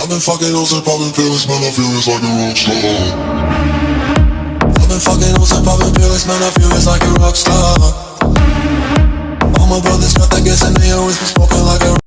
I've been fucking hoes and popping pills, man, I feel it's like a rock star. I've been fucking hoes and popping pills, man, I feel it's like a rock star. All my brothers got that gas and they always been smoking like a